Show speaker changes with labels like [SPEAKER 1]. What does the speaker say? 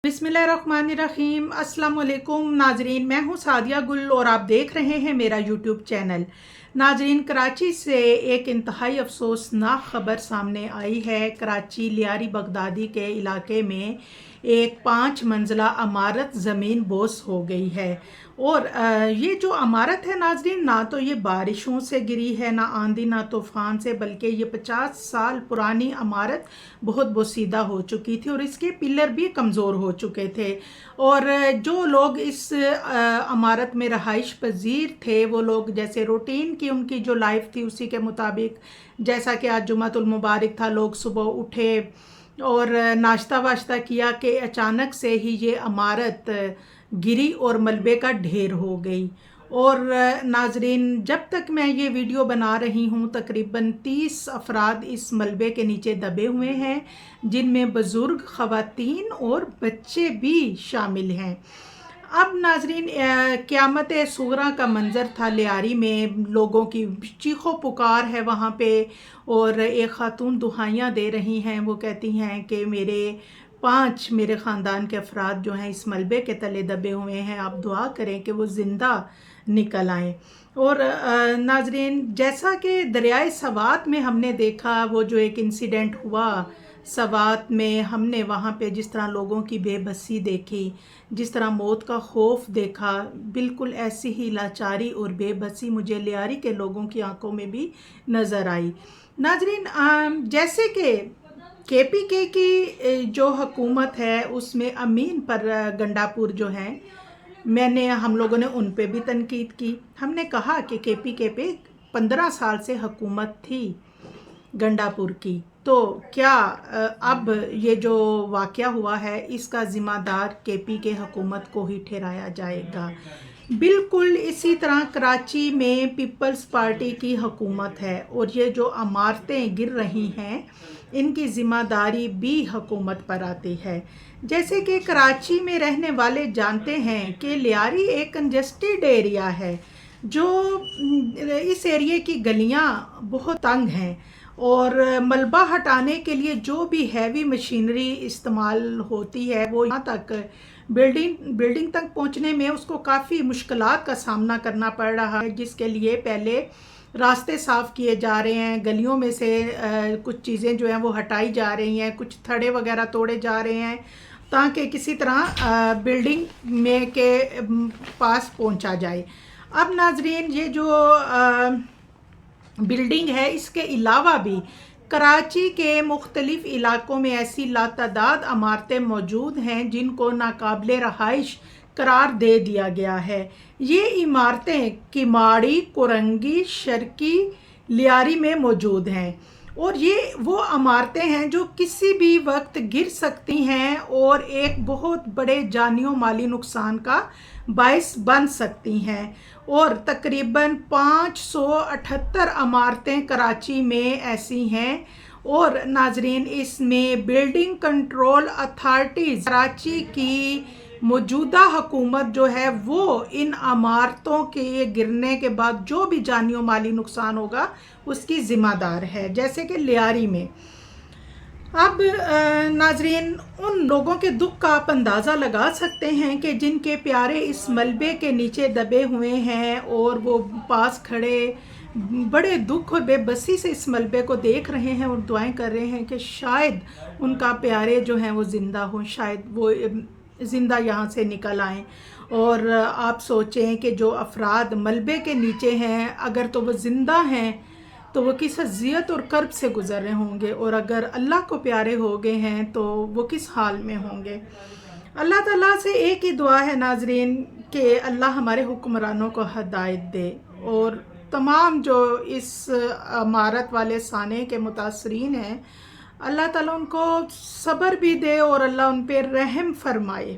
[SPEAKER 1] बिस्मिल्लाहिर्रहमानिर्रहीम। अस्सलाम वालेकुम नाजरीन, मैं हूँ सादिया गुल और आप देख रहे हैं मेरा यूट्यूब चैनल। नाजरीन, कराची से एक इंतहाई अफसोसनाक ख़बर सामने आई है। कराची लियारी बगदादी के इलाके में एक 5 मंजिला इमारत ज़मीन बोस हो गई है। और ये जो इमारत है नाजरीन, ना तो ये बारिशों से गिरी है, ना आंधी ना तूफ़ान से, बल्कि ये 50 साल पुरानी इमारत बहुत बोसीदा हो चुकी थी और इसके पिलर भी कमज़ोर हो चुके थे। और जो लोग इस इमारत में रहाइश पजीर थे, वो लोग जैसे रूटीन की उनकी जो लाइफ थी उसी के मुताबिक, जैसा कि आज जुम्मतुल मुबारक था, लोग सुबह उठे और नाश्ता वाश्ता किया कि अचानक से ही ये इमारत गिरी और मलबे का ढेर हो गई। और नाजरीन, जब तक मैं ये वीडियो बना रही हूँ तकरीबन 30 अफराद इस मलबे के नीचे दबे हुए हैं, जिनमें बुज़ुर्ग, ख़वातीन और बच्चे भी शामिल हैं। अब नाजरीन, क़यामत सुगरा का मंज़र था लियारी में, लोगों की चीखो पुकार है वहाँ पे। और एक ख़ातून दुहाइयाँ दे रही हैं, वो कहती हैं कि मेरे ख़ानदान के अफराद जो हैं इस मलबे के तले दबे हुए हैं, आप दुआ करें कि वो ज़िंदा निकल आएँ। और नाजरीन, जैसा कि दरियाए सवात में हमने देखा, वो जो एक इंसिडेंट हुआ सवात में, हमने वहाँ पे जिस तरह लोगों की बेबसी देखी, जिस तरह मौत का खौफ देखा, बिल्कुल ऐसी ही लाचारी और बेबसी मुझे लियारी के लोगों की आंखों में भी नज़र आई। नाजरीन, जैसे कि KPK की जो हुकूमत है उसमें अमीन पर गंडापुर जो हैं, हम लोगों ने उन पे भी तनकीद की। हमने कहा कि KPK पे 15 साल से हुकूमत थी गंडापुर की, तो क्या अब ये जो वाक़या हुआ है इसका ज़िम्मेदार KPK हुकूमत को ही ठहराया जाएगा? बिल्कुल इसी तरह कराची में पीपल्स पार्टी की हुकूमत है और ये जो इमारतें गिर रही हैं इनकी ज़िम्मेदारी भी हुकूमत पर आती है। जैसे कि कराची में रहने वाले जानते हैं कि लियारी एक कंजेस्टेड एरिया है, जो इस एरिए की गलियां बहुत तंग हैं और मलबा हटाने के लिए जो भी हैवी मशीनरी इस्तेमाल होती है वो यहाँ तक बिल्डिंग तक पहुँचने में उसको काफ़ी मुश्किलात का सामना करना पड़ रहा है, जिसके लिए पहले रास्ते साफ़ किए जा रहे हैं, गलियों में से कुछ चीज़ें जो हैं वो हटाई जा रही हैं, कुछ थड़े वगैरह तोड़े जा रहे हैं ताकि किसी तरह बिल्डिंग में के पास पहुंचा जाए। अब नाजरीन, ये जो बिल्डिंग है इसके अलावा भी कराची के मुख्तलिफ इलाकों में ऐसी लातादाद इमारतें मौजूद हैं जिनको नाकाबिले रहाइश करार दे दिया गया है। ये इमारतें किमाड़ी, कोरंगी, शर्की, लियारी में मौजूद हैं और ये वो इमारतें हैं जो किसी भी वक्त गिर सकती हैं और एक बहुत बड़े जानी माली नुकसान का बायस बन सकती हैं। और तकरीबन 578 इमारतें कराची में ऐसी हैं। और नाजरीन, इसमें बिल्डिंग कंट्रोल अथॉरिटीज़ कराची की मौजूदा हुकूमत जो है वो इन इमारतों के गिरने के बाद जो भी जानी और माली नुकसान होगा उसकी ज़िम्मेदार है, जैसे कि लियारी में। अब नाजरीन, उन लोगों के दुख का आप अंदाज़ा लगा सकते हैं कि जिनके प्यारे इस मलबे के नीचे दबे हुए हैं और वो पास खड़े बड़े दुख और बेबसी से इस मलबे को देख रहे हैं और दुआएं कर रहे हैं कि शायद उनका प्यारे जो हैं वो ज़िंदा हों, शायद वो ज़िंदा यहाँ से निकल आएँ। और आप सोचें कि जो अफराद मलबे के नीचे हैं, अगर तो वो ज़िंदा हैं तो वो किस अज़ियत और कर्ब से गुज़र रहे होंगे, और अगर अल्लाह को प्यारे हो गए हैं तो वो किस हाल में होंगे। अल्लाह ताला से एक ही दुआ है नाजरीन कि अल्लाह हमारे हुक्मरानों को हिदायत दे और तमाम जो इस इमारत वाले साने के मुतासरीन हैं, अल्लाह ताला उनको सब्र भी दे और अल्लाह उन पर रहम फरमाए।